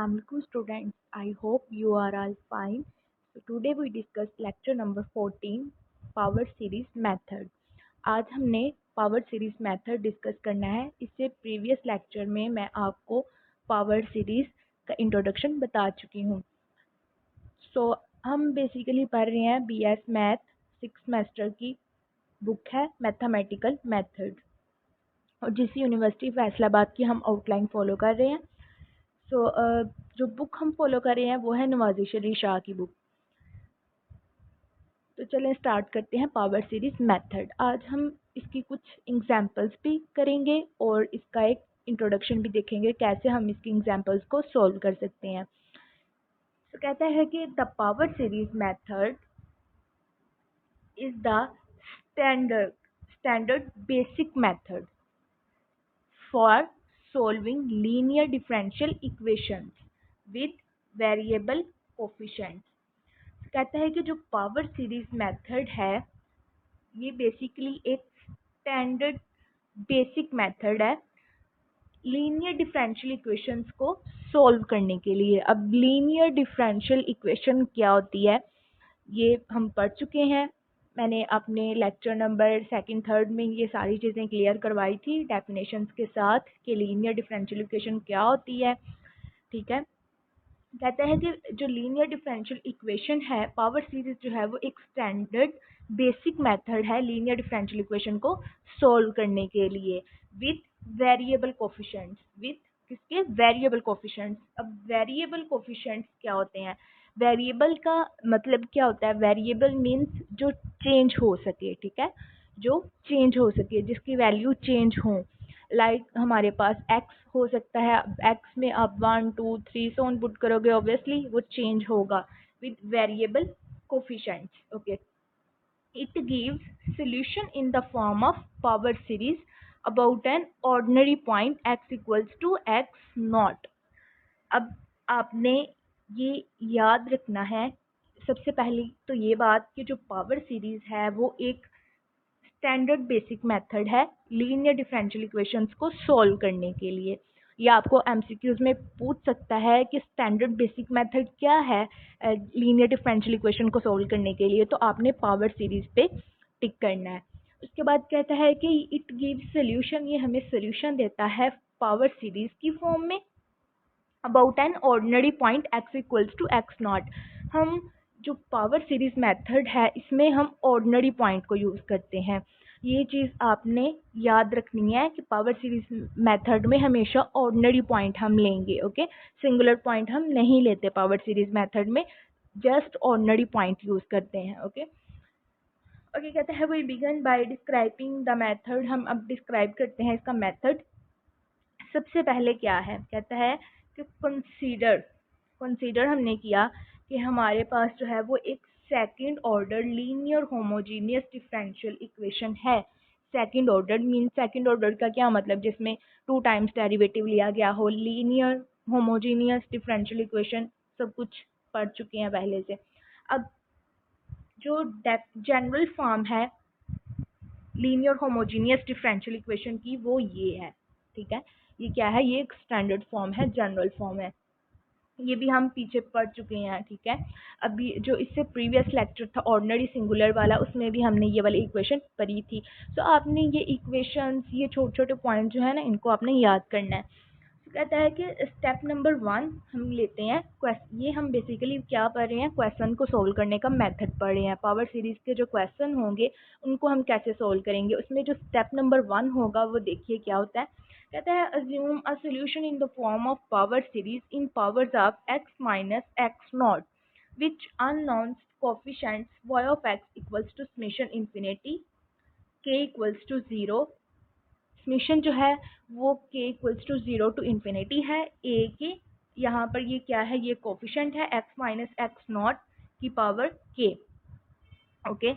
Assalamualaikum students. I hope you are all fine. So today we discuss lecture number 14 power series method. आज हमने power series method discuss करना है. इससे previous lecture में मैं आपको पावर सीरीज का इंट्रोडक्शन बता चुकी हूँ. सो हम बेसिकली पढ़ रहे हैं बीएस मैथ 6 सेमेस्टर की बुक है मैथमेटिकल मेथड और जिस यूनिवर्सिटी फैसलाबाद की हम आउटलाइन फॉलो कर रहे हैं. जो बुक हम फॉलो कर रहे हैं वो है नवाजिश अली शाह की बुक. तो चलें स्टार्ट करते हैं पावर सीरीज मेथड. आज हम इसकी कुछ एग्जांपल्स भी करेंगे और इसका एक इंट्रोडक्शन भी देखेंगे कैसे हम इसकी एग्जांपल्स को सॉल्व कर सकते हैं. तो कहता है कि the power series method is the standard basic method for solving linear differential equations with variable coefficients. कहता है कि जो पावर सीरीज मेथड है ये बेसिकली एक स्टैंडर्ड बेसिक मेथड है लीनियर डिफरेंशियल इक्वेशंस को सॉल्व करने के लिए. अब लीनियर डिफरेंशियल इक्वेशन क्या होती है ये हम पढ़ चुके हैं. मैंने अपने लेक्चर नंबर 2, 3 में ये सारी चीज़ें क्लियर करवाई थी डेफिनेशंस के साथ कि लीनियर डिफरेंशियल इक्वेशन क्या होती है. ठीक है. कहता है कि जो लीनियर डिफरेंशियल इक्वेशन है पावर सीरीज जो है वो एक स्टैंडर्ड बेसिक मेथड है लीनियर डिफरेंशियल इक्वेशन को सॉल्व करने के लिए विथ वेरिएबल कोफिशिएंट्स. विथ किसके? Variable coefficients. अब वेरिएबल कोफिशिएंट्स क्या होते हैं? वेरिएबल का मतलब क्या होता है? वेरिएबल मीन्स जो चेंज हो सके. ठीक है, जो चेंज हो सके, जिसकी वैल्यू चेंज हो. लाइक हमारे पास x हो सकता है. x में आप 1, 2, 3 सो ऑन पुट करोगे ऑब्वियसली वो चेंज होगा with variable coefficients. Okay. It gives solution in the form of power series about an ordinary point x equals to x not. अब आपने ये याद रखना है सबसे पहले तो ये बात कि जो पावर सीरीज है वो एक स्टैंडर्ड बेसिक मेथड है लीनियर डिफरेंशियल इक्वेशंस को सॉल्व करने के लिए. या आपको एमसीक्यूज में पूछ सकता है कि स्टैंडर्ड बेसिक मेथड क्या है लीनियर डिफरेंशियल इक्वेशन को सॉल्व करने के लिए. तो आपने पावर सीरीज पे टिक करना है. उसके बाद कहता है कि इट गिव्स सॉल्यूशन, ये हमें सॉल्यूशन देता है पावर सीरीज की फॉर्म में about an ordinary point x equals to x not. हम जो पावर सीरीज मेथड है इसमें हम ऑर्डिनरी पॉइंट को यूज़ करते हैं. ये चीज़ आपने याद रखनी है कि पावर सीरीज मेथड में हमेशा ऑर्डिनरी पॉइंट हम लेंगे. ओके, सिंगुलर पॉइंट हम नहीं लेते पावर सीरीज मेथड में, जस्ट ऑर्डिनरी पॉइंट यूज़ करते हैं. ओके. ओके, कहते हैं we begin by describing the method. हम अब डिस्क्राइब करते हैं इसका मेथड. सबसे पहले क्या है? कहता है कि कंसीडर हमने किया कि हमारे पास जो है वो एक second order linear homogeneous differential equation है. Second order mean second order का क्या मतलब? जिसमें 2 टाइम्स डेरिवेटिव लिया गया हो. लीनियर होमोजीनियस डिफरेंशियल इक्वेशन सब कुछ पढ़ चुके हैं पहले से. अब जो जनरल फॉर्म है लीनियर होमोजीनियस डिफरेंशियल इक्वेशन की वो ये है. ठीक है, ये क्या है? ये एक स्टैंडर्ड फॉर्म है, जनरल फॉर्म है. ये भी हम पीछे पढ़ चुके हैं. ठीक है, अभी जो इससे प्रीवियस लेक्चर था ऑर्डिनरी सिंगुलर वाला उसमें भी हमने ये वाली इक्वेशन पढ़ी थी. तो आपने ये इक्वेशंस, ये छोटे छोटे पॉइंट जो है ना इनको आपने याद करना है. तो कहता है कि स्टेप नंबर 1 हम लेते हैं. ये हम बेसिकली क्या पढ़ रहे हैं? क्वेश्चन को सोल्व करने का मेथड पढ़ रहे हैं. पावर सीरीज के जो क्वेश्चन होंगे उनको हम कैसे सोल्व करेंगे. उसमें जो स्टेप नंबर 1 होगा वो देखिए क्या होता है. कहता है assume a solution in the form of power series in powers of x minus x naught which unknown coefficients y of x equals to summation infinity k equals to 0. Summation जो है वो k equals to 0 to infinity है. a के यहाँ पर ये क्या है? ये कोफिशेंट है x माइनस एक्स नॉट की पावर k. ओके.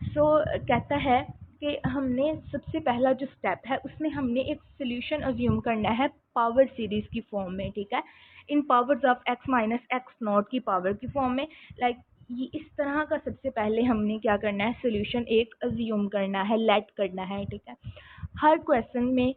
सो कहता है कि हमने सबसे पहला जो स्टेप है उसमें हमने एक सोल्यूशन अज्यूम करना है पावर सीरीज की फॉर्म में. ठीक है, in powers of x minus x naught की पावर की फॉर्म में. लाइक ये इस तरह का सबसे पहले हमने क्या करना है? सोल्यूशन एक अज्यूम करना है, लेट करना है. ठीक है, हर क्वेश्चन में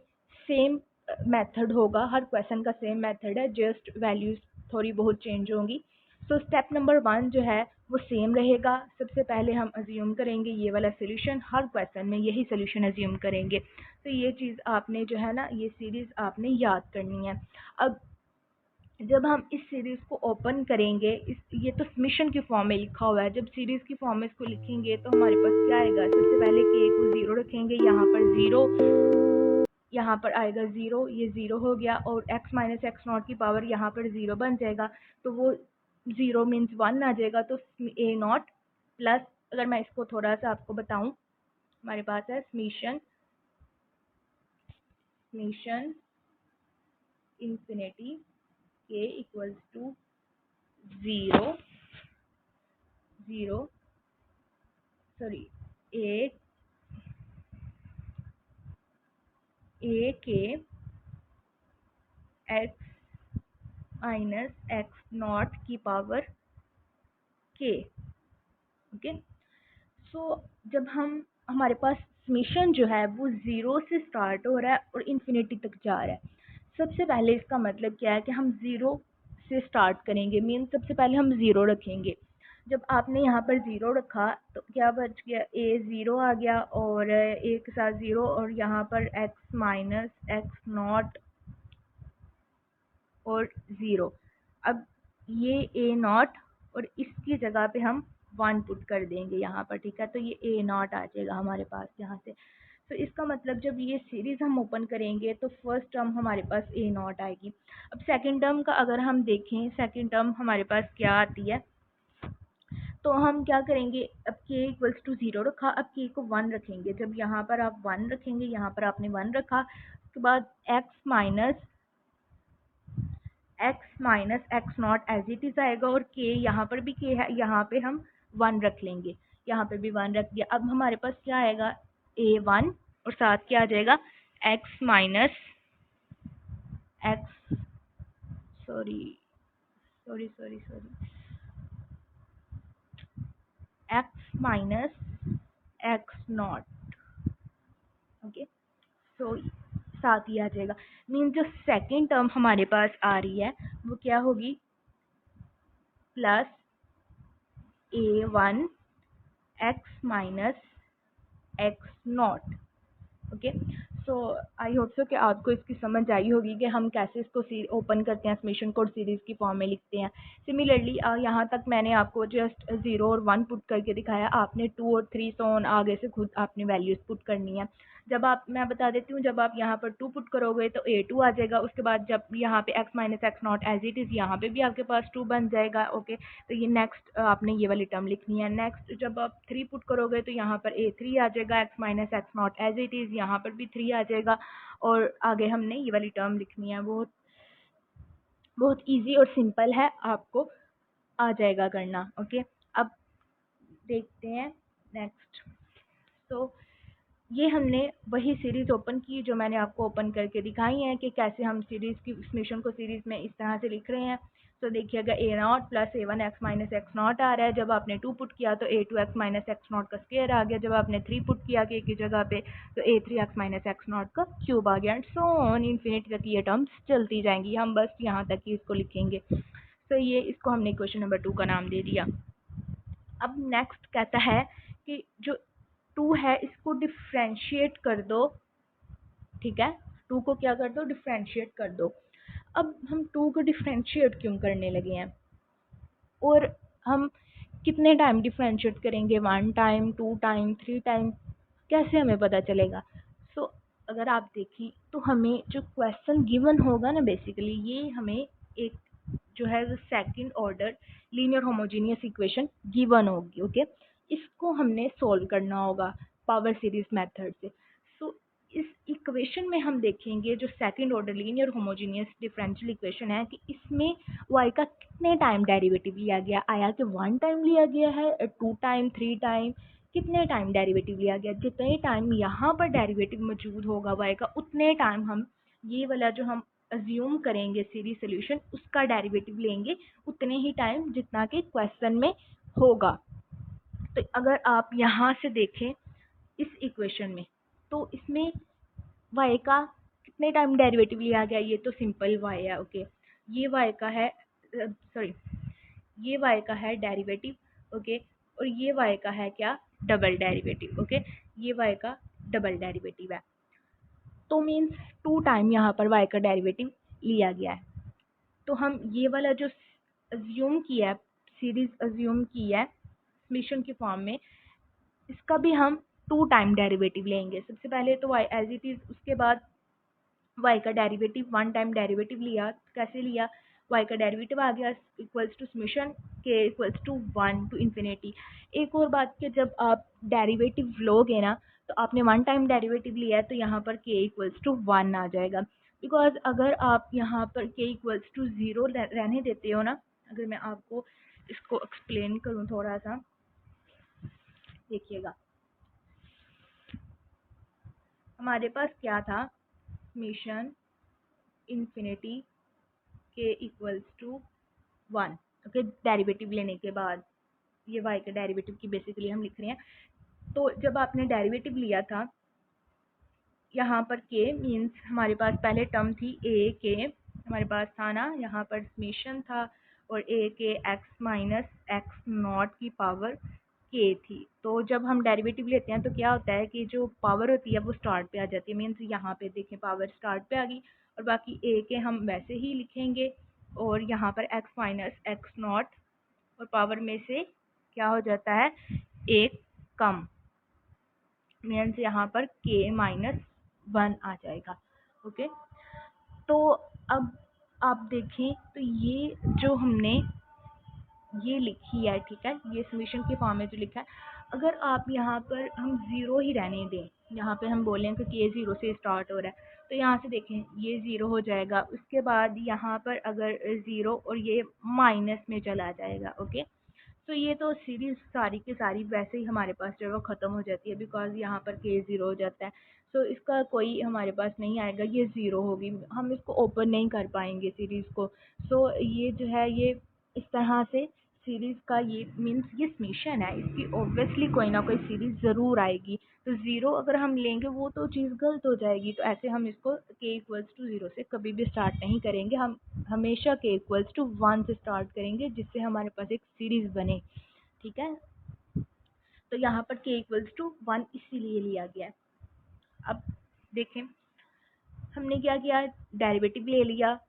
सेम मेथड होगा. हर क्वेश्चन का सेम मेथड है, जस्ट वैल्यूज थोड़ी बहुत चेंज होंगी। सो स्टेप नंबर 1 जो है वो सेम रहेगा। सबसे पहले हम अज्यूम करेंगे ये वाला सोल्यूशन, हर क्वेश्चन में यही सोल्यूशन अज्यूम करेंगे। तो ये चीज़ आपने जो है ना, ये सीरीज़ आपने याद करनी है। अब जब हम इस सीरीज़ को ओपन करेंगे, ये तो समीशन की फॉर्म में लिखा हुआ है, जब सीरीज़ की फॉर्म में इसको लिखेंगे तो हमारे पास क्या आएगा, सबसे पहले के को 0 रखेंगे, यहाँ पर 0, यहाँ पर आएगा 0, ये 0 हो गया, और x माइनस एक्स नॉट की पावर यहाँ पर 0 बन जाएगा, तो वो 0 मीन्स 1 आ जाएगा। तो ए नॉट प्लस, अगर मैं इसको थोड़ा सा आपको बताऊं, हमारे पास है समीशन इंफिनिटी के इक्वल्स टू 0 0 सॉरी ए के एक्स माइनस एक्स नॉट की पावर के। ओके, सो जब हमारे पास समीशन जो है वो 0 से स्टार्ट हो रहा है और इन्फिनिटी तक जा रहा है। सबसे पहले इसका मतलब क्या है कि हम 0 से स्टार्ट करेंगे, मीन सबसे पहले हम 0 रखेंगे। जब आपने यहाँ पर 0 रखा तो क्या बच गया, ए 0 आ गया, और ए के साथ 0, और यहाँ पर एक्स माइनस एक्स नॉट और 0। अब ये ए नॉट, और इसकी जगह पे हम 1 पुट कर देंगे यहाँ पर, ठीक है, तो ये ए नॉट आ जाएगा हमारे पास यहाँ से। तो इसका मतलब जब ये सीरीज़ हम ओपन करेंगे तो फर्स्ट टर्म हमारे पास ए नॉट आएगी। अब सेकंड टर्म का अगर हम देखें, सेकंड टर्म हमारे पास क्या आती है, तो हम क्या करेंगे, अब के इक्वल्स टू 0 रखा, अब के को 1 रखेंगे। जब यहाँ पर आप 1 रखेंगे, यहाँ पर आपने 1 रखा, उसके बाद x minus x not as it is आएगा, और के यहाँ पर भी के है, यहाँ पे हम 1 रख लेंगे, यहाँ पे भी 1 रख दिया। अब हमारे पास क्या आएगा, a1, और साथ क्या आ जाएगा, x minus x sorry sorry sorry sorry x minus x naught. Okay, so साथ ही आ जाएगा। मीन जो सेकेंड टर्म हमारे पास आ रही है वो क्या होगी, plus a1 x minus x naught. Okay, so I hope so कि आपको इसकी समझ आई होगी कि हम कैसे इसको ओपन करते हैं, समीशन को सीरीज़ की फॉर्म में लिखते हैं। सिमिलरली यहाँ तक मैंने आपको जस्ट 0 और 1 पुट करके दिखाया, आपने 2 और 3 सो ऑन आगे से खुद आपने वैल्यूज़ पुट करनी है। जब आप, मैं बता देती हूँ, जब आप यहाँ पर 2 पुट करोगे तो a2 आ जाएगा। उसके बाद जब यहाँ पे x minus x not as it is, यहाँ पे भी आपके पास 2 बन जाएगा। ओके, तो ये नेक्स्ट आपने ये वाली टर्म लिखनी है। नेक्स्ट जब आप 3 पुट करोगे तो यहाँ पर a3 आ जाएगा, x minus x not as it is, यहाँ पर भी 3 आ जाएगा, और आगे हमने ये वाली टर्म लिखनी है। बहुत बहुत ईजी और सिंपल है, आपको आ जाएगा करना। ओके, अब देखते हैं नेक्स्ट। तो ये हमने वही सीरीज़ ओपन की जो मैंने आपको ओपन करके दिखाई है कि कैसे हम सीरीज़ की समीशन को सीरीज़ में इस तरह से लिख रहे हैं। तो देखिएगा a naught plus a1 x minus x naught आ रहा है। जब आपने 2 पुट किया तो a2 x minus x not का स्क्वायर आ गया। जब आपने 3 पुट किया के की जगह पे तो a3 x minus x not का क्यूब आ गया, एंड सो ऑन इन्फिनिटी तक ये टर्म्स चलती जाएंगी। हम बस यहाँ तक ही इसको लिखेंगे। तो ये इसको हमने क्वेश्चन नंबर 2 का नाम दे दिया। अब नेक्स्ट कहता है कि जो 2 है इसको डिफ्रेंशिएट कर दो, ठीक है, 2 को क्या कर दो, डिफ्रेंशिएट कर दो। अब हम 2 को डिफ्रेंशिएट क्यों करने लगे हैं, और हम कितने टाइम डिफ्रेंशिएट करेंगे, 1 टाइम, 2 टाइम, 3 टाइम, कैसे हमें पता चलेगा। सो अगर आप देखिए तो हमें जो क्वेश्चन गिवन होगा ना, बेसिकली ये हमें एक जो है second order linear homogeneous equation given होगी। ओके, इसको हमने सॉल्व करना होगा पावर सीरीज मेथड से। सो इस इक्वेशन में हम देखेंगे जो second order linear homogeneous differential equation है कि इसमें y का कितने टाइम डेरिवेटिव लिया गया, आया कि 1 टाइम लिया गया है, 2 टाइम, 3 टाइम, कितने टाइम डेरिवेटिव लिया गया। जितने टाइम यहाँ पर डेरिवेटिव मौजूद होगा y का, उतने टाइम हम ये वाला जो हम अज्यूम करेंगे सीरीज सोल्यूशन उसका डेरिवेटिव लेंगे, उतने ही टाइम जितना कि क्वेश्चन में होगा। तो अगर आप यहाँ से देखें इस इक्वेशन में, तो इसमें y का कितने टाइम डेरिवेटिव लिया गया, ये तो सिंपल y है। ओके, ये y का है सॉरी, ये y का है डेरिवेटिव, ओके, और ये y का है क्या, डबल डेरिवेटिव, ओके, ये y का डबल डेरिवेटिव है। तो मीन्स 2 टाइम यहाँ पर y का डेरिवेटिव लिया गया है। तो हम ये वाला जो अज्यूम किया है, सीरीज अज्यूम की है समीशन के फॉर्म में, इसका भी हम 2 टाइम डेरिवेटिव लेंगे। सबसे पहले तो y एज इट इज़, उसके बाद y का डेरिवेटिव 1 टाइम डेरिवेटिव लिया। कैसे लिया, y का डेरिवेटिव आ गया equals to summation k equals to 1 to infinity. एक और बात कि जब आप डेरिवेटिव लोगे ना, तो आपने 1 टाइम डेरिवेटिव लिया है तो यहाँ पर k इक्वल्स टू 1 आ जाएगा। बिकॉज अगर आप यहाँ पर k इक्वल्स टू 0 रहने देते हो ना, अगर मैं आपको इसको एक्सप्लेन करूँ थोड़ा सा, देखिएगा हमारे पास क्या था, summation infinity k equals to 1, okay, derivative लेने के बाद, ये y के डेरिवेटिव की बेसिकली हम लिख रहे हैं। तो जब आपने डेरिवेटिव लिया था, यहाँ पर k मीन्स हमारे पास पहले टर्म थी a k, हमारे पास था ना, यहाँ पर समेशन था, और a k x minus x naught की पावर k थी। तो जब हम डेरिवेटिव लेते हैं तो क्या होता है कि जो पावर होती है वो स्टार्ट पे आ जाती है। मीन्स यहाँ पे देखें पावर स्टार्ट पे आ गई, और बाकी a के हम वैसे ही लिखेंगे, और यहाँ पर x माइनस एक्स नॉट, और पावर में से क्या हो जाता है, एक कम, मीन्स यहाँ पर k माइनस 1 आ जाएगा, ओके। तो अब आप देखें तो ये जो हमने ये लिखी है, ठीक है, ये समीशन के फॉर्म में जो लिखा है, अगर आप यहाँ पर हम ज़ीरो ही रहने दें, यहाँ पे हम बोलें कि ये ज़ीरो से स्टार्ट हो रहा है, तो यहाँ से देखें ये ज़ीरो हो जाएगा, उसके बाद यहाँ पर अगर ज़ीरो और ये माइनस में चला जाएगा, ओके। तो ये तो सीरीज सारी की सारी वैसे ही हमारे पास जो है वो ख़त्म हो जाती है, बिकॉज यहाँ पर के ज़ीरो हो जाता है। सो इसका कोई हमारे पास नहीं आएगा, ये ज़ीरो होगी, हम इसको ओपन नहीं कर पाएंगे सीरीज़ को। सो ये जो है ये इस तरह से सीरीज़ का ये मीन्स ये समेशन है, इसकी ऑब्वियसली कोई ना कोई सीरीज़ ज़रूर आएगी। तो ज़ीरो अगर हम लेंगे वो तो चीज़ गलत हो जाएगी। तो ऐसे हम इसको के इक्वल्स टू ज़ीरो से कभी भी स्टार्ट नहीं करेंगे, हम हमेशा के इक्वल्स टू 1 से स्टार्ट करेंगे, जिससे हमारे पास एक सीरीज़ बने, ठीक है। तो यहाँ पर के इक्वल्स टू 1 इसीलिए लिया गया है। अब देखें हमने क्या किया, डेरिवेटिव ले लिया।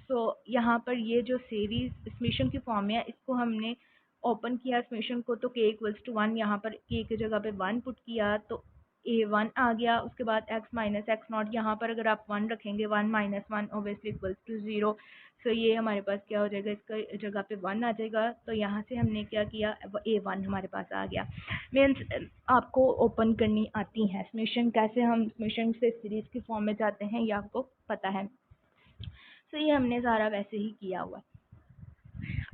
सो यहाँ पर ये जो सीरीज समेशन की फॉर्म में है, इसको हमने ओपन किया समेशन को, तो के इक्वल्स टू 1, यहाँ पर के की जगह पे 1 पुट किया तो ए 1 आ गया। उसके बाद एक्स माइनस एक्स नॉट, यहाँ पर अगर आप 1 रखेंगे, 1 माइनस 1 ऑब्वियसली इक्वल्स टू 0। सो ये हमारे पास क्या हो जाएगा, इसका जगह पे 1 आ जाएगा। तो यहाँ से हमने क्या किया, ए 1 हमारे पास आ गया। मीन्स आपको ओपन करनी आती है समेशन, कैसे हम समेशन से सीरीज की फॉर्म में जाते हैं ये आपको पता है। तो ये हमने सारा वैसे ही किया हुआ।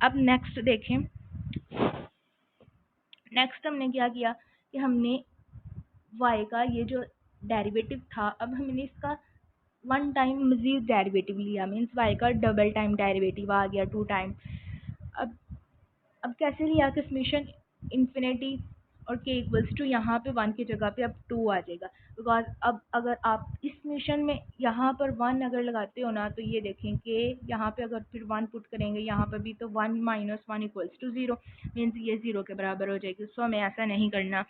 अब नेक्स्ट देखें, नेक्स्ट हमने क्या किया कि हमने y का ये जो डेरिवेटिव था, अब हमने इसका 1 टाइम मजीद डेरिवेटिव लिया, मीन्स y का डबल टाइम डेरिवेटिव आ गया, 2 टाइम। अब अब कैसे लिया कि समेशन इन्फिनिटी और के इक्वल्स टू, यहाँ पे 1 की जगह पे अब 2 आ जाएगा। बिकॉज अब अगर आप इस समेशन में यहाँ पर 1 अगर लगाते हो ना, तो ये देखें कि यहाँ पे अगर फिर 1 पुट करेंगे यहाँ पर भी, तो 1 माइनस 1 इक्वल्स टू 0, मीन्स ये 0 के बराबर हो जाएगी। सो हमें ऐसा नहीं करना,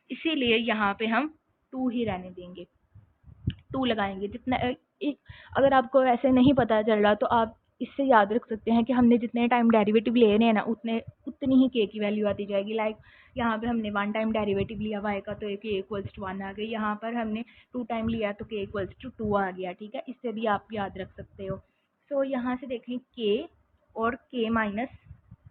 इसीलिए यहाँ पे हम 2 ही रहने देंगे, 2 लगाएंगे। जितना एक, अगर आपको ऐसे नहीं पता चल रहा तो आप इससे याद रख सकते हैं कि हमने जितने टाइम डेरिवेटिव ले रहे हैं ना, उतनी ही के की वैल्यू आती जाएगी। लाइक यहाँ पे हमने 1 टाइम डेरिवेटिव लिया y का, तो के इक्वल्स टू 1 आ गई। यहाँ पर हमने 2 टाइम लिया तो के इक्वल्स टू 2 आ गया, ठीक है। इससे भी आप याद रख सकते हो। सो यहाँ से देखें के और के माइनस,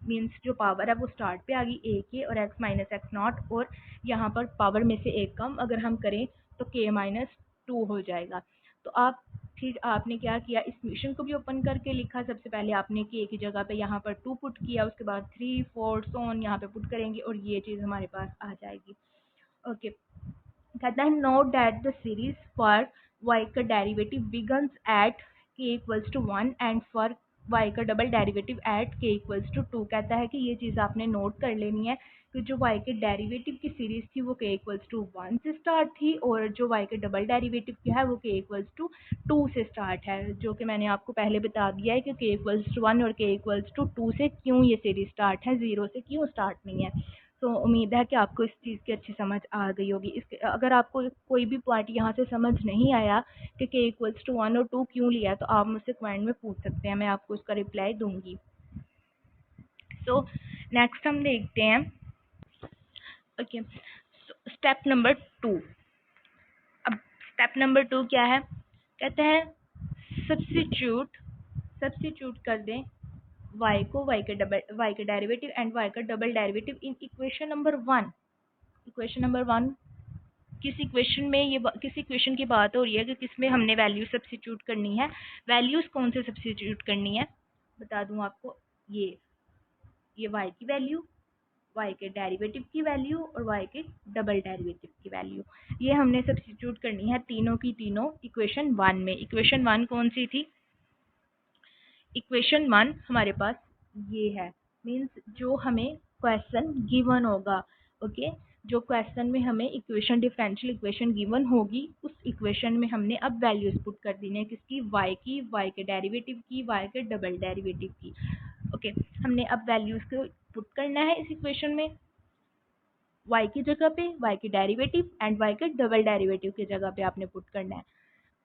मीन्स जो पावर है वो स्टार्ट पे आ गई ए के, और एक्स माइनस एक्स नॉट, और यहाँ पर पावर में से एक कम अगर हम करें तो के माइनस 2 हो जाएगा। तो आप फिर आपने क्या किया, इस समेशन को भी ओपन करके लिखा। सबसे पहले आपने के की जगह पे यहाँ पर 2 पुट किया, उसके बाद 3 4 सो ऑन यहाँ पे पुट करेंगे, और ये चीज़ हमारे पास आ जाएगी, ओके। कहता है note that the series for y का derivative begins at k equals to 1 and for y का double derivative at k equals to 2। कहता है कि ये चीज़ आपने नोट कर लेनी है कि जो y के डेरिवेटिव की सीरीज थी वो k इक्वल्स टू 1 से स्टार्ट थी, और जो y के डबल डेरिवेटिव की है वो k इक्वल्स टू 2 से स्टार्ट है, जो कि मैंने आपको पहले बता दिया है कि k इक्वल्स टू 1 और k इक्वल्स टू 2 से क्यों ये सीरीज स्टार्ट है, 0 से क्यों स्टार्ट नहीं है। तो उम्मीद है कि आपको इस चीज़ की अच्छी समझ आ गई होगी। इसके अगर आपको कोई भी पॉइंट यहाँ से समझ नहीं आया कि k इक्वल्स टू 1 और 2 क्यों लिया, तो आप मुझसे कमेंट में पूछ सकते हैं, मैं आपको उसका रिप्लाई दूंगी। सो नेक्स्ट हम देखते हैं, ओके, स्टेप नंबर 2। अब स्टेप नंबर 2 क्या है, कहते हैं सब्स्टिट्यूट कर दें y को y के डेरिवेटिव एंड y का double derivative in equation number 1। Equation number 1 किस इक्वेशन में, ये किस इक्वेशन की बात हो रही है कि किसमें हमने वैल्यू सब्स्टिट्यूट करनी है। वैल्यूज कौन से सब्स्टिट्यूट करनी है बता दूं आपको, ये y की वैल्यू, y के डेरिवेटिव की वैल्यू और y के डबल डेरिवेटिव की वैल्यू, ये हमने सब्स्टिट्यूट करनी है तीनों की तीनों इक्वेशन 1 में। इक्वेशन 1 कौन सी थी, इक्वेशन 1 हमारे पास ये है, मीन्स जो हमें क्वेश्चन गिवन होगा, ओके, जो क्वेश्चन में हमें इक्वेशन डिफरेंशियल इक्वेशन गिवन होगी उस इक्वेशन में हमने अब वैल्यूज पुट कर देनी है, किसकी, y की, y के डेरिवेटिव की, y के डबल डेरिवेटिव की। ओके, हमने अब वैल्यूज को पुट करना है इस इक्वेशन में, y की जगह पे y के डेरिवेटिव एंड y के डबल डेरिवेटिव की जगह पे आपने पुट करना है।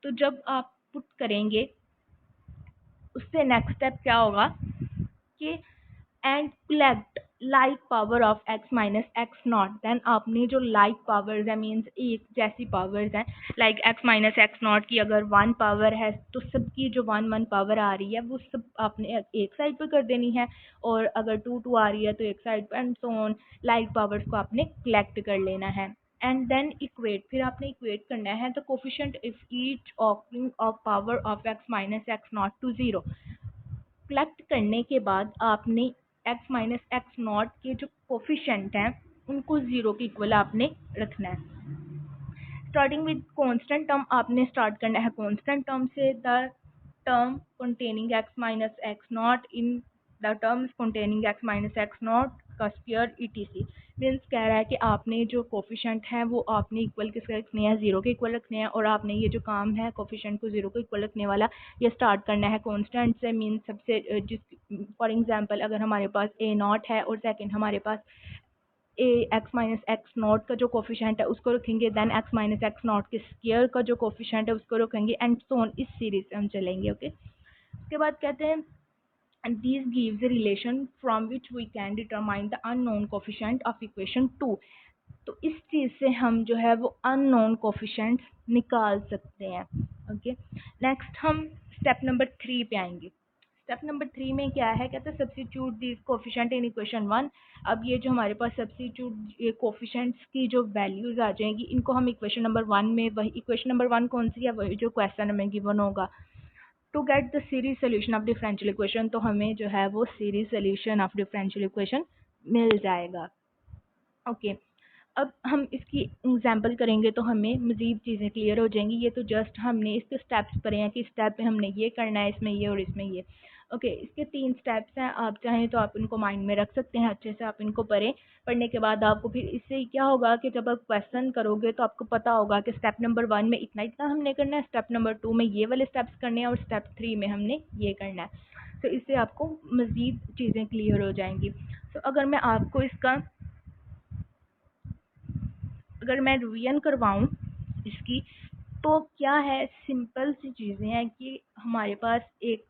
तो जब आप पुट करेंगे उससे नेक्स्ट स्टेप क्या होगा कि and collect like power of x minus x not. Then आपने जो लाइक पावर्स है, मीन्स एक जैसी पावर्स हैं, like x minus x naught की अगर 1 पावर है तो सबकी जो 1 पावर आ रही है वो सब आपने एक साइड पे कर देनी है, और अगर 2 आ रही है तो एक साइड पे, and so on like powers को आपने कलेक्ट कर लेना है। एंड देन इक्वेट, फिर आपने इक्वेट करना है the coefficient if each of power of x minus x not to 0। Collect करने के बाद आपने x माइनस एक्स नॉट के जो कोफिशिएंट हैं उनको 0 के इक्वल आपने रखना है। स्टार्टिंग विद कांस्टेंट टर्म आपने स्टार्ट करना है कांस्टेंट टर्म से, the term containing x minus x not in the terms containing x minus x not का स्क्वायर ईटीसी। मीन्स कह रहा है कि आपने जो कोफिशिएंट हैं वो आपने इक्वल किसके रखने हैं, 0 के इक्वल रखने हैं, और आपने ये जो काम है कोफिशिएंट को 0 के इक्वल रखने वाला ये स्टार्ट करना है कांस्टेंट से। मीन्स सबसे जिस फॉर एग्जांपल अगर हमारे पास a नॉट है और सेकंड हमारे पास a x minus x not का जो कोफिशिएंट है उसको रखेंगे, then x minus x not के स्क्वायर का जो कोफिशिएंट है उसको रखेंगे, एंड सो ऑन, इस सीरीज से हम चलेंगे। ओके, उसके बाद कहते हैं and these gives a relation from which we can determine the unknown coefficient of equation 2। तो इस चीज़ से हम जो है वो अननोन कोफिशिएंट्स निकाल सकते हैं। ओके, नेक्स्ट हम स्टेप नंबर 3 पे आएंगे। स्टेप नंबर 3 में क्या है, कहते हैं substitute this coefficient in equation 1। अब ये जो हमारे पास सब्स्टिट्यूट कोफिशिएंट्स की जो वैल्यूज आ जाएंगी इनको हम इक्वेशन नंबर 1 में, वही इक्वेशन नंबर 1 कौन सी है, वही जो क्वेश्चन हमें गिवन होगा, to get the series solution of differential equation, तो हमें जो है वो series solution of differential equation मिल जाएगा। ओके, अब हम इसकी एग्जांपल करेंगे तो हमें मज़ीद चीज़ें क्लियर हो जाएंगी। ये तो जस्ट हमने इसके स्टेप्स पढ़े हैं कि स्टेप में हमने ये करना है, इसमें ये और इसमें ये। ओके, इसके 3 स्टेप्स हैं, आप चाहें तो आप इनको माइंड में रख सकते हैं, अच्छे से आप इनको पढ़ें। पढ़ने के बाद आपको फिर इससे क्या होगा कि जब आप क्वेश्चन करोगे तो आपको पता होगा कि स्टेप नंबर 1 में इतना इतना हमने करना है, स्टेप नंबर 2 में ये वाले स्टेप्स करने हैं और स्टेप 3 में हमने ये करना है। तो इससे आपको मज़ीद चीज़ें क्लियर हो जाएंगी। तो अगर मैं आपको इसका, अगर मैं रिवीजन करवाऊँ इसकी, तो क्या है, सिंपल सी चीज़ें हैं कि हमारे पास एक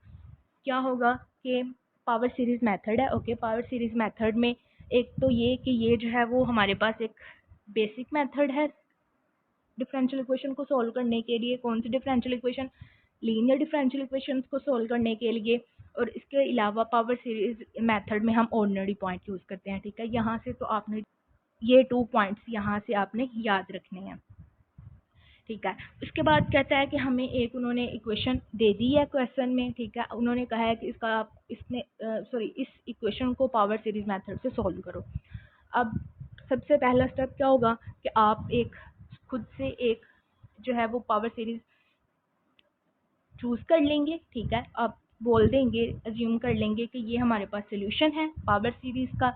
क्या होगा कि पावर सीरीज़ मेथड है। ओके, पावर सीरीज़ मेथड में एक तो ये कि ये जो है वो हमारे पास एक बेसिक मेथड है डिफरेंशियल इक्वेशन को सॉल्व करने के लिए। कौन सी differential equation, linear differential equations को सॉल्व करने के लिए। और इसके अलावा पावर सीरीज़ मेथड में हम ऑर्डिनरी पॉइंट यूज़ करते हैं। ठीक है, यहाँ से तो आपने ये 2 पॉइंट्स यहाँ से आपने याद रखने हैं। ठीक है, उसके बाद कहता है कि हमें एक उन्होंने इक्वेशन दे दी है क्वेश्चन में। ठीक है, उन्होंने कहा है कि इसका आप इस इक्वेशन को पावर सीरीज मेथड से सॉल्व करो। अब सबसे पहला स्टेप क्या होगा कि आप एक खुद से एक जो है वो पावर सीरीज चूज़ कर लेंगे। ठीक है, अब बोल देंगे, अज्यूम कर लेंगे कि ये हमारे पास सोल्यूशन है पावर सीरीज़ का।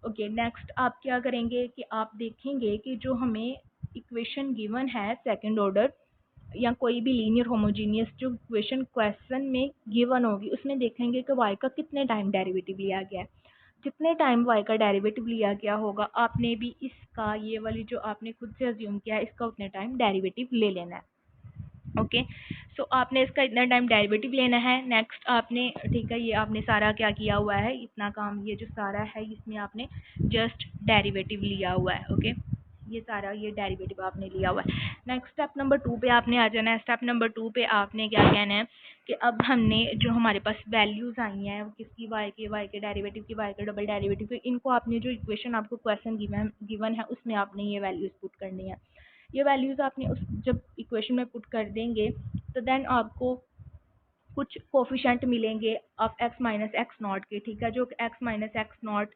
ओके, नेक्स्ट आप क्या करेंगे कि आप देखेंगे कि जो हमें इक्वेशन गिवन है सेकंड ऑर्डर या कोई भी लीनियर होमोजीनियस जो इक्वेशन क्वेश्चन में गिवन होगी उसमें देखेंगे कि y का कितने टाइम डेरिवेटिव लिया गया है। जितने टाइम y का डेरिवेटिव लिया गया होगा आपने भी इसका, ये वाली जो आपने खुद से अज्यूम किया है, इसका उतने टाइम डेरिवेटिव ले लेना है। ओके, सो आपने इसका इतना टाइम डेरिवेटिव लेना है। नेक्स्ट आपने, ठीक है, ये आपने सारा क्या किया हुआ है, इतना काम ये जो सारा है इसमें आपने जस्ट डेरिवेटिव लिया हुआ है। ओके, ये सारा ये डेरिवेटिव आपने लिया हुआ है। नेक्स्ट स्टेप नंबर 2 पे आपने आ जाना है। स्टेप नंबर 2 पे आपने क्या कहना है कि अब हमने जो हमारे पास वैल्यूज़ आई हैं किसकी, y के डेरिवेटिव की, y के डबल डेरिवेटिव की, इनको आपने जो इक्वेशन आपको क्वेश्चन गिवन है उसमें आपने ये वैल्यूज़ पुट करनी है। ये वैल्यूज़ आपने उस जब इक्वेशन में पुट कर देंगे तो देन आपको कुछ कोफिशेंट मिलेंगे of x minus x not के, ठीक है, जो x माइनस एक्स नॉट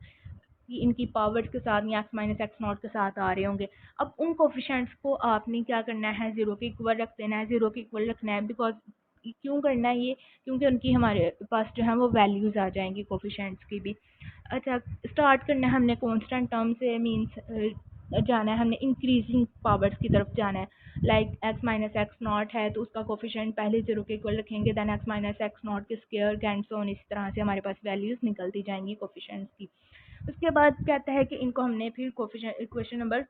इनकी पावर्स के साथ या x माइनस एक्स नॉट के साथ आ रहे होंगे। अब उन कोफिशेंट्स को आपने क्या करना है, ज़ीरो के इक्वल रख देना है, ज़ीरो के इक्वल रखना है। बिकॉज क्यों करना है ये, क्योंकि उनकी हमारे पास जो है वो वैल्यूज़ आ जाएंगी कोफिशेंट्स की भी। अच्छा, स्टार्ट करना है हमने कांस्टेंट टर्म से, मींस जाना है हमने इंक्रीजिंग पावर्स की तरफ जाना है। Like x minus x not है तो उसका कोफिशिएंट पहले ज़ीरो के इक्वल रखेंगे, then x minus x not के स्क्वायर एंड सो ऑन, इस तरह से हमारे पास वैल्यूज़ निकलती जाएंगी कोफिशिएंट्स की। उसके बाद कहता है कि इनको हमने फिर coefficient equation number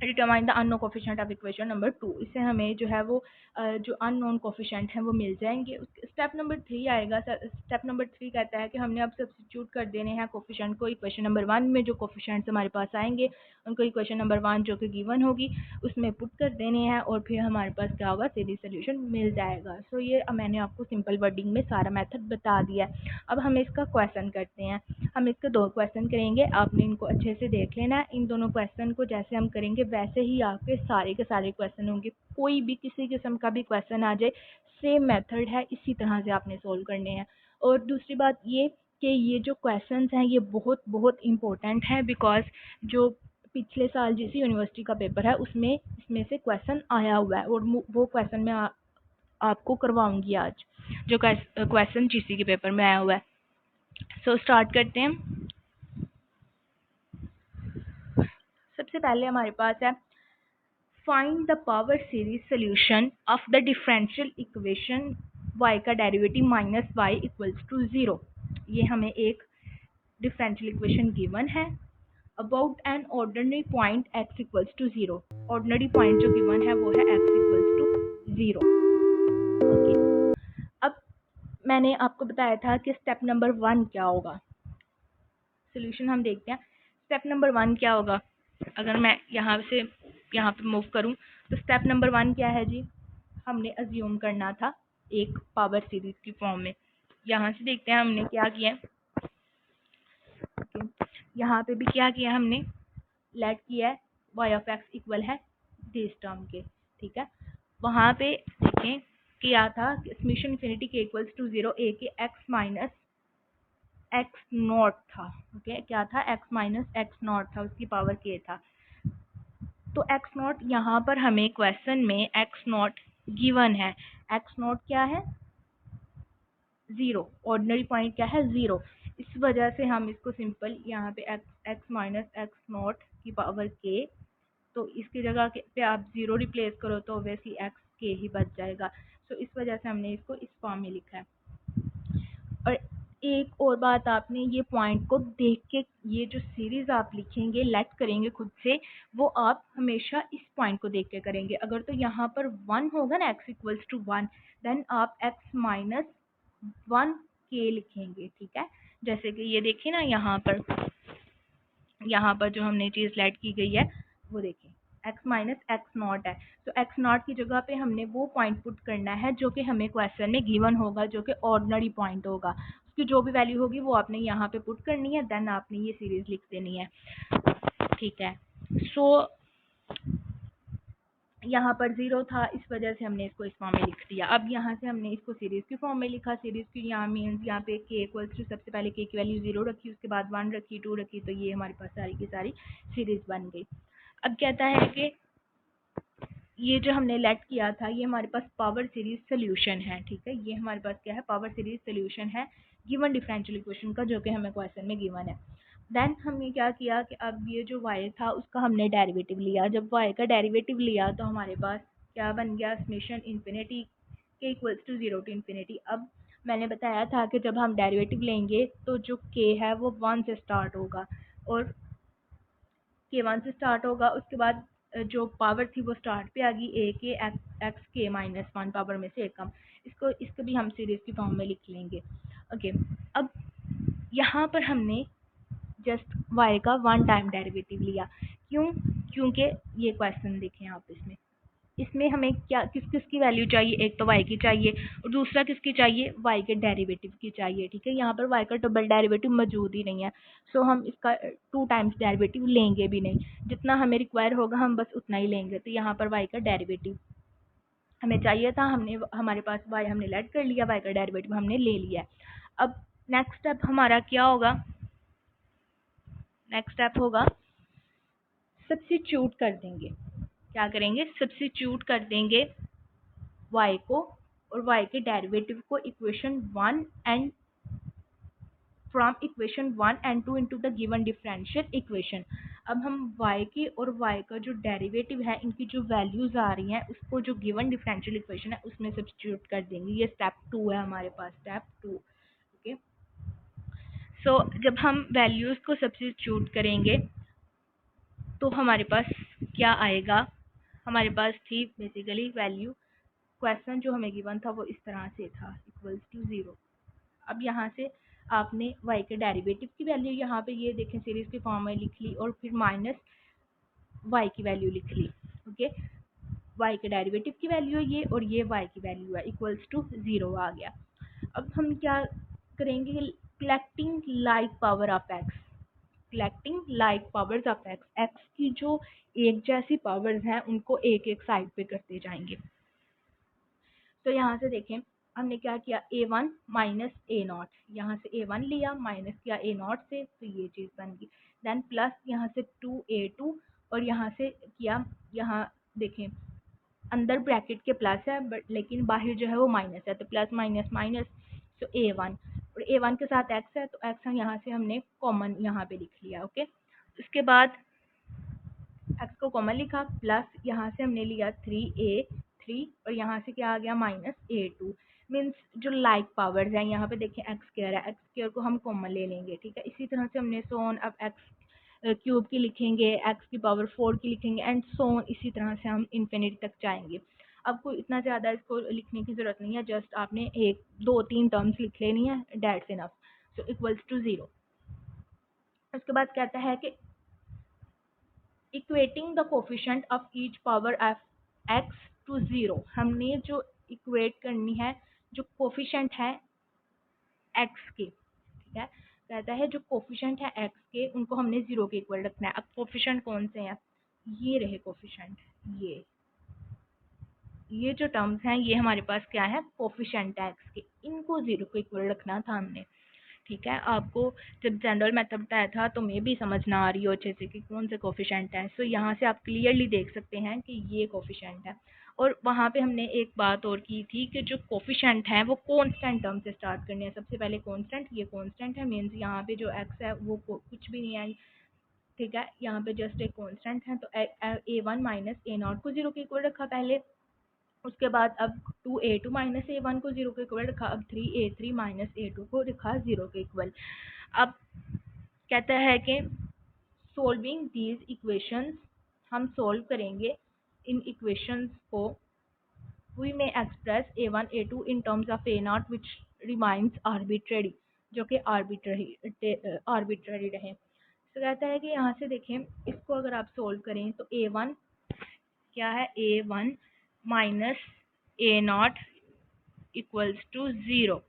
determine the unknown coefficient of equation number 2, इससे हमें जो है वो जो अननोन कोफिशिएंट हैं वो मिल जाएंगे। स्टेप नंबर 3 आएगा। स्टेप नंबर 3 कहता है कि हमने अब सब्स्टिट्यूट कर देने हैं कोफिशिएंट को इक्वेशन नंबर 1 में। जो कोफिशिएंट्स हमारे पास आएंगे उनको इक्वेशन नंबर 1 जो कि गिवन होगी उसमें पुट कर देने हैं और फिर हमारे पास क्या होगा, सीरीज सोल्यूशन मिल जाएगा। सो ये मैंने आपको सिंपल वर्डिंग में सारा मेथड बता दिया है। अब हम इसका क्वेश्चन करते हैं। हम इसके 2 क्वेश्चन करेंगे, आपने इनको अच्छे से देख लेना है। इन दोनों क्वेश्चन को जैसे हम करेंगे वैसे ही आपके सारे के सारे क्वेश्चन होंगे। कोई भी किसी किस्म का भी क्वेश्चन आ जाए, सेम मेथड है, इसी तरह से आपने सोल्व करने हैं। और दूसरी बात ये कि ये जो क्वेश्चंस हैं ये बहुत बहुत इंपॉर्टेंट है, बिकॉज जो पिछले साल जिस यूनिवर्सिटी का पेपर है उसमें इसमें से क्वेश्चन आया हुआ है और वो क्वेश्चन मैं आपको करवाऊंगी आज, जो क्वेश्चन जीसी के पेपर में आया हुआ है। सो स्टार्ट करते हैं। सबसे पहले हमारे पास है find the power series solution of the differential equation y का derivative minus y equals to 0। ये हमें एक डिफरेंशियल इक्वेशन गिवन है about an ordinary point x equals to 0। Ordinary point जो गिवन है वो है x इक्वल्स टू 0। ओके, अब मैंने आपको बताया था कि स्टेप नंबर 1 क्या होगा। सोल्यूशन हम देखते हैं। स्टेप नंबर 1 क्या होगा, अगर मैं यहाँ से यहाँ पे मूव करूँ तो स्टेप नंबर 1 क्या है जी, हमने अज्यूम करना था एक पावर सीरीज की फॉर्म में। यहाँ से देखते हैं हमने क्या किया है। यहाँ पे भी क्या किया हमने, लेट किया है y ऑफ x इक्वल है दिस टर्म के, ठीक है। वहाँ पे देखें किया था समेशन इन्फिनिटी के इक्वल्स टू 0 a के x माइनस एक्स नॉट था। ओके, क्या था, x माइनस एक्स नॉट था, उसकी पावर k था। तो एक्स नॉट यहाँ पर हमें क्वेश्चन में एक्स नॉट गिवन है। एक्स नॉट क्या है, 0। ऑर्डिनरी पॉइंट क्या है, 0। इस वजह से हम इसको सिंपल यहाँ पे एक्स माइनस एक्स नॉट की पावर k, तो इसकी जगह पे आप 0 रिप्लेस करो तो ऑब्वियसली एक्स के ही बच जाएगा। सो इस वजह से हमने इसको इस फॉर्म में लिखा है। और एक और बात, आपने ये पॉइंट को देख के ये जो सीरीज आप लिखेंगे, लेट करेंगे खुद से, वो आप हमेशा इस पॉइंट को देख के करेंगे। अगर तो यहाँ पर 1 होगा ना, x इक्वल्स टू 1, देन आप x माइनस 1 k लिखेंगे, ठीक है। जैसे कि ये देखिए ना, यहाँ पर जो हमने चीज़ लेट की गई है वो देखिए x माइनस एक्स नॉट है। तो एक्स नॉट की जगह पे हमने वो पॉइंट पुट करना है जो कि हमें क्वेश्चन में गिवन होगा, जो कि ऑर्डिनरी पॉइंट होगा। उसकी जो भी वैल्यू होगी वो आपने यहाँ पे पुट करनी है, देन आपने ये सीरीज लिख देनी है, ठीक है। सो यहाँ पर 0 था, इस वजह से हमने इसको इस फॉर्म में लिख दिया। अब यहाँ से हमने इसको सीरीज़ की फॉर्म में लिखा। सीरीज़ की यहाँ मीन्स यहाँ पे k इक्वल्स टू, सबसे पहले k की वैल्यू 0 रखी, उसके बाद 1 रखी, 2 रखी, तो ये हमारे पास सारी की सारी सीरीज़ बन गई। अब कहता है कि ये जो हमने लेट किया था ये हमारे पास पावर सीरीज सोल्यूशन है, ठीक है। ये हमारे पास क्या है, पावर सीरीज सोल्यूशन है गिवन डिफरेंशियल इक्वेशन का, जो कि हमें क्वेश्चन में गिवन है। देन हमने क्या किया कि अब ये जो y था उसका हमने डेरिवेटिव लिया। जब y का डेरिवेटिव लिया तो हमारे पास क्या बन गया, समेशन इन्फिनिटी के इक्वल्स टू 0 टू इन्फिनिटी। अब मैंने बताया था कि जब हम डेरिवेटिव लेंगे तो जो k है वो 1 से स्टार्ट होगा, और के 1 से स्टार्ट होगा, उसके बाद जो पावर थी वो स्टार्ट पे आ गई ए के एक्स के माइनस 1 पावर में से एक कम। इसको भी हम सीरीज की फॉर्म में लिख लेंगे। ओके, अब यहाँ पर हमने जस्ट y का वन टाइम डेरिवेटिव लिया। क्यों? क्योंकि ये क्वेश्चन देखें आप, इसमें हमें क्या किस किस की वैल्यू चाहिए, एक तो y की चाहिए और दूसरा किसकी चाहिए, y के डेरिवेटिव की चाहिए, ठीक है। यहाँ पर y का डबल डेरिवेटिव मौजूद ही नहीं है, सो हम इसका 2 टाइम्स डेरिवेटिव लेंगे भी नहीं। जितना हमें रिक्वायर होगा हम बस उतना ही लेंगे। तो यहाँ पर y का डेरिवेटिव हमें चाहिए था, हमारे पास y हमने लेट कर लिया, y का डेरिवेटिव हमने ले लिया। अब नेक्स्ट स्टेप हमारा क्या होगा, नेक्स्ट स्टेप होगा सब्स्टिट्यूट कर देंगे। क्या करेंगे, सब्स्टिट्यूट कर देंगे y को और y के डेरिवेटिव को equation 1 and from equation 1 and 2 into the given differential equation. अब हम y की और y का जो डेरिवेटिव है इनकी जो वैल्यूज आ रही हैं उसको जो गिवन डिफरेंशियल इक्वेशन है उसमें सब्स्टिट्यूट कर देंगे। ये स्टेप 2 है हमारे पास, स्टेप 2। ओके, सो जब हम वैल्यूज को सब्स्टिट्यूट करेंगे तो हमारे पास क्या आएगा, हमारे पास थी बेसिकली वैल्यू, क्वेश्चन जो हमें गिवन था वो इस तरह से था, इक्वल्स टू 0। अब यहाँ से आपने y के डेरिवेटिव की वैल्यू यहाँ पे ये देखें सीरीज के फॉर्म में लिख ली और फिर माइनस y की वैल्यू लिख ली। ओके, y के डेरिवेटिव की वैल्यू है ये और ये y की वैल्यू है, इक्वल्स टू 0 आ गया। अब हम क्या करेंगे, collecting like power of x, collecting like powers of x, x की जो एक जैसी पावर्स हैं उनको एक एक साइड पे करते जाएंगे। तो यहाँ से देखें हमने क्या किया, a1 माइनस a0, यहाँ से a1 लिया माइनस किया a0 से, तो ये चीज़ बन गई। देन प्लस यहाँ से 2a2 और यहाँ से किया, यहाँ देखें अंदर ब्रैकेट के प्लस है बट लेकिन बाहर जो है वो माइनस है, तो प्लस माइनस माइनस, तो a1 और a1 के साथ x है तो x यहाँ से हमने कॉमन यहाँ पे लिख लिया। ओके, उसके बाद x को कॉमन लिखा, प्लस यहाँ से हमने लिया 3a3 और यहाँ से क्या आ गया माइनस a2। मीन्स जो लाइक पावर्स हैं यहाँ पे देखें x स्क्वायर है, x स्क्वायर को हम कॉमन ले लेंगे, ठीक है। इसी तरह से हमने सोन अब x क्यूब की लिखेंगे, x की पावर 4 की लिखेंगे एंड सोन, इसी तरह से हम इन्फिनिटी तक जाएंगे। अब कोई इतना ज़्यादा इसको लिखने की ज़रूरत नहीं है, जस्ट आपने 1 2 3 टर्म्स लिख लेनी है, that's enough. So equals to 0। उसके बाद कहता है कि equating the coefficient of each power of x to 0, हमने जो इक्वेट करनी है जो कोफिशिएंट है x के, ठीक है। कहता है जो कोफिशिएंट है x के उनको हमने 0 के इक्वल रखना है। अब कोफिशिएंट कौन से हैं, ये रहे कोफिशिएंट, ये जो टर्म्स हैं ये हमारे पास क्या है, कोफिशिएंट है x के, इनको 0 के इक्वल रखना था हमने, ठीक है। आपको जब जनरल मेथड बताया था तो मे भी समझ ना आ रही हो अच्छे से कि कौन से कोफिशिएंट है। सो यहाँ से आप क्लियरली देख सकते हैं कि ये कोफिशिएंट है। और वहाँ पे हमने एक बात और की थी कि जो कोफिशिएंट है वो कांस्टेंट टर्म से स्टार्ट करने हैं। सबसे पहले कांस्टेंट, ये कांस्टेंट है, मीन्स यहाँ पे जो x है वो कुछ भी नहीं है, ठीक है। यहाँ पे जस्ट एक कांस्टेंट है, तो a1 माइनस a0 को 0 के इक्वल रखा पहले, उसके बाद अब 2a2 माइनस a1 को 0 के इक्वल रखा, अब 3a3 माइनस a2 को रखा 0 के इक्वल। अब कहता है कि सोल्विंग दीज इक्वेशंस, हम सोल्व करेंगे इन इक्वेशंस को, we may express a1 a2 in terms of a0 which remains arbitrary, जो कि आर्बिट्रेरी रहे। तो कहता है कि यहाँ से देखें इसको अगर आप सोल्व करें तो a1 क्या है, a1 minus a0 equals to 0।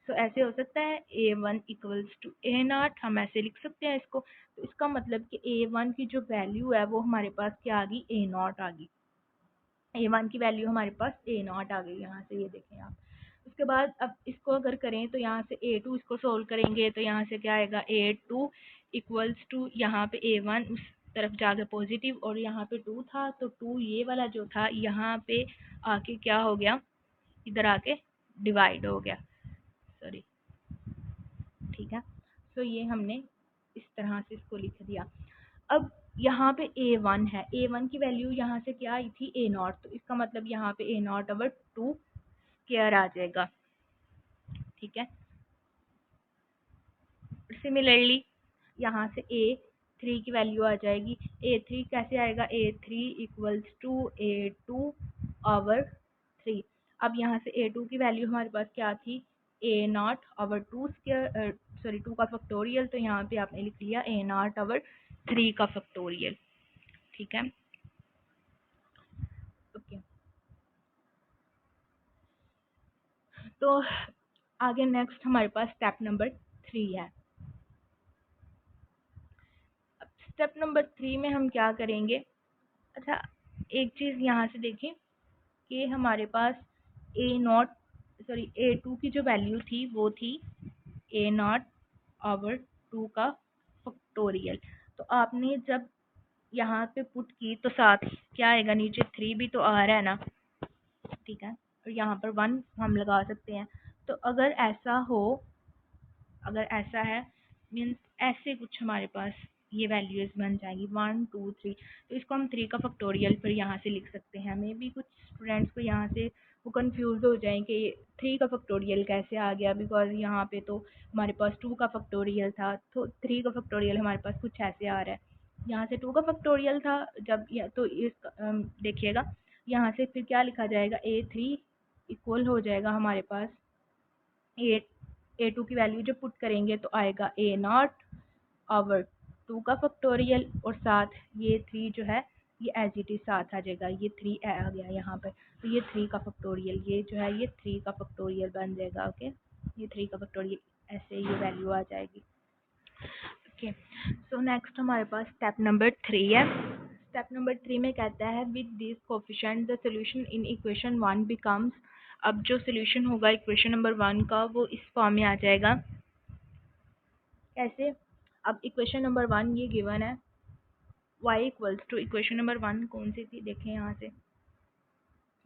सो ऐसे हो सकता है a1 इक्वल्स टू a0, हम ऐसे लिख सकते हैं इसको। तो इसका मतलब कि a1 की जो वैल्यू है वो हमारे पास क्या आ गई, a0 आ गई। a1 की वैल्यू हमारे पास a0 आ गई, यहाँ से ये देखें आप। उसके बाद अब इसको अगर करें तो यहाँ से a2 इसको सोल्व करेंगे तो यहाँ से क्या आएगा, a2 इक्वल्स टू यहाँ पे a1 तरफ जाके पॉजिटिव, और यहाँ पे 2 था तो 2 ये वाला जो था यहाँ पे आके क्या हो गया, इधर आके डिवाइड हो गया, सॉरी, ठीक है। तो ये हमने इस तरह से इसको लिख दिया। अब यहाँ पे a1 है, a1 की वैल्यू यहाँ से क्या आई थी, a0, तो इसका मतलब यहाँ पे a0 ओवर 2 स्क्वायर आ जाएगा, ठीक है। सिमिलरली यहाँ से a3 की वैल्यू आ जाएगी, a3 कैसे आएगा, a3 equals to a2 over 3। अब यहाँ से a2 की वैल्यू हमारे पास क्या थी, a0 ओवर 2 स्क्वायर, सॉरी 2 का फैक्टोरियल, तो यहाँ पे आपने लिख लिया a0 ओवर 3 का फैक्टोरियल, ठीक है। ओके, तो आगे नेक्स्ट हमारे पास स्टेप नंबर 3 है। अब स्टेप नंबर 3 में हम क्या करेंगे, अच्छा एक चीज़ यहाँ से देखें कि हमारे पास a टू की जो वैल्यू थी वो थी a0 ओवर 2 का फैक्टोरियल, तो आपने जब यहाँ पे पुट की तो साथ क्या आएगा, नीचे 3 भी तो आ रहा है ना, ठीक है, और यहाँ पर 1 हम लगा सकते हैं। तो अगर ऐसा हो, अगर ऐसा है मीन्स ऐसे कुछ हमारे पास ये वैल्यूज बन जाएंगी 1 2 3, तो इसको हम 3 का फैक्टोरियल फिर यहाँ से लिख सकते हैं। मे बी कुछ स्टूडेंट्स को यहाँ से वो कंफ्यूज हो जाएं कि 3 का फैक्टोरियल कैसे आ गया, बिकॉज यहाँ पे तो हमारे पास 2 का फैक्टोरियल था, तो 3 का फैक्टोरियल हमारे पास कुछ ऐसे आ रहा है। यहाँ से 2 का फैक्टोरियल था जब तो इस देखिएगा यहाँ से फिर क्या लिखा जाएगा, a3 इक्वल हो जाएगा हमारे पास a2 की वैल्यू जब पुट करेंगे तो आएगा a0 ओवर 2 का फैक्टोरियल, और साथ ये 3 जो है ये एज इट इज साथ आ जाएगा, ये 3 आ गया यहाँ पर, तो ये 3 का फैक्टोरियल, ये जो है ये 3 का फैक्टोरियल बन जाएगा। ओके, ये 3 का फैक्टोरियल, ऐसे ये वैल्यू आ जाएगी। ओके, सो नेक्स्ट हमारे पास स्टेप नंबर 3 है। स्टेप नंबर 3 में कहता है with this coefficient the solution in equation 1 becomes, अब जो सॉल्यूशन होगा इक्वेशन नंबर 1 का वो इस फॉर्म में आ जाएगा। कैसे, अब इक्वेशन नंबर 1 ये गिवन है, y equals to, equation number 1 कौन सी थी, देखें यहाँ से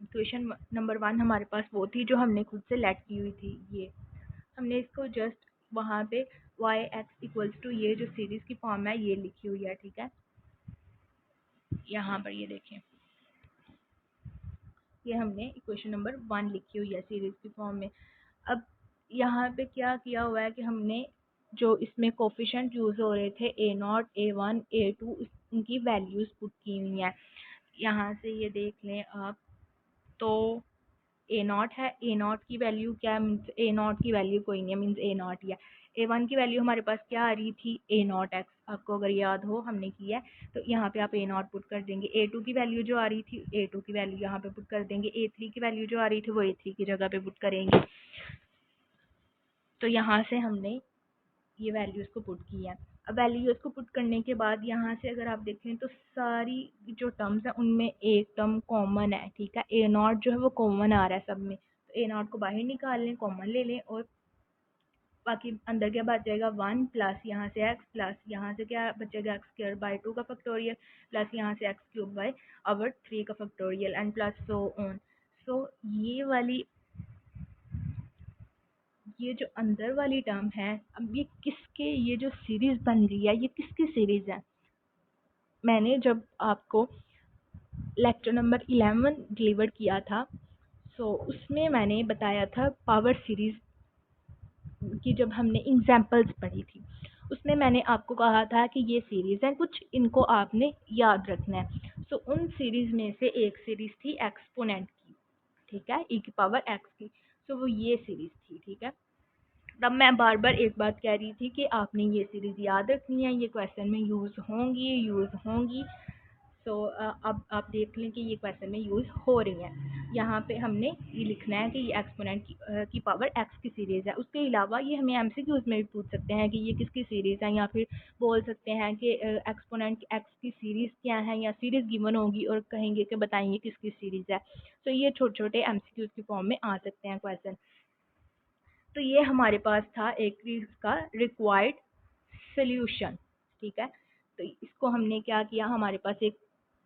इक्वेशन नंबर 1 हमारे पास वो थी जो हमने खुद से लेट की हुई थी, ये हमने इसको जस्ट वहाँ पे y x इक्वल्स टू ये जो सीरीज की फॉर्म है ये लिखी हुई है, ठीक है। यहाँ पर ये देखें, ये हमने इक्वेशन नंबर 1 लिखी हुई है सीरीज की फॉर्म में। अब यहाँ पे क्या किया हुआ है कि हमने जो इसमें कोफिशिएंट यूज़ हो रहे थे a0 a1 a2 उनकी वैल्यूज़ पुट की हुई हैं। यहाँ से ये देख लें आप, तो a0 है, a0 की वैल्यू क्या, मीन्स a0 की वैल्यू कोई नहीं है, मीन्स a0 ही है। a1 की वैल्यू हमारे पास क्या आ रही थी, a0 x, आपको अगर याद हो हमने किया है, तो यहाँ पे आप a0 पुट कर देंगे। a2 की वैल्यू जो आ रही थी a2 की वैल्यू यहाँ पे पुट कर देंगे, a3 की वैल्यू जो आ रही थी वो a3 की जगह पे पुट करेंगे। तो यहाँ से हमने ये वैल्यूज़ को पुट किया है। अब वैल्यूज़ को पुट करने के बाद यहाँ से अगर आप देखें तो सारी जो टर्म्स हैं उनमें एक टर्म कॉमन है, ठीक है, a0 जो है वो कॉमन आ रहा है सब में, तो a0 को बाहर निकाल लें, कॉमन ले लें, और बाकी अंदर क्या बच जाएगा 1 प्लस यहाँ से x प्लस यहाँ से क्या बचेगा एक्स स्क्वायर बाई 2 का फैक्टोरियल प्लस यहाँ से एक्स क्यूब बाई ओवर 3 का factorial and plus so on. So ये वाली, ये जो अंदर वाली टर्म है, अब ये किसके, ये जो सीरीज बन रही है ये किसकी सीरीज है, मैंने जब आपको लेक्चर नंबर 11 डिलीवर किया था सो उसमें मैंने बताया था पावर सीरीज की, जब हमने एग्जांपल्स पढ़ी थी उसमें मैंने आपको कहा था कि ये सीरीज़ हैं कुछ, इनको आपने याद रखना है। सो उन सीरीज़ में से एक सीरीज़ थी एक्सपोनेंट की, ठीक है, e की पावर x की, सो वो ये सीरीज़ थी, ठीक है। तब मैं बार बार एक बात कह रही थी कि आपने ये सीरीज़ याद रखनी है, ये क्वेश्चन में यूज़ होंगी। सो अब आप देख लें कि ये क्वेश्चन में यूज़ हो रही हैं। यहाँ पे हमने ये लिखना है कि ये एक्सपोनेंट की पावर x की सीरीज़ है। उसके अलावा ये हमें एमसीक्यूज़ में भी पूछ सकते हैं कि ये किसकी सीरीज़ है, या फिर बोल सकते हैं कि एक्सपोनेंट x की सीरीज़ क्या है, या सीरीज़ गिवन होगी और कहेंगे कि बताइए किसकी सीरीज़ है। तो ये छोटे छोटे एमसीक्यूज़ की फॉर्म में आ सकते हैं क्वेश्चन। तो ये हमारे पास था एक इसका रिक्वायर्ड सोल्यूशन, ठीक है। तो इसको हमने क्या किया, हमारे पास एक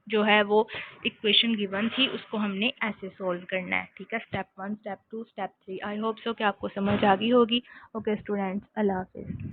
जो है वो इक्वेशन गिवन थी, उसको हमने ऐसे सोल्व करना है। ठीक है, step 1, step 2, step 3। I hope so कि आपको समझ आ गई होगी। ओके स्टूडेंट्स, अल्लाह हाफिज़।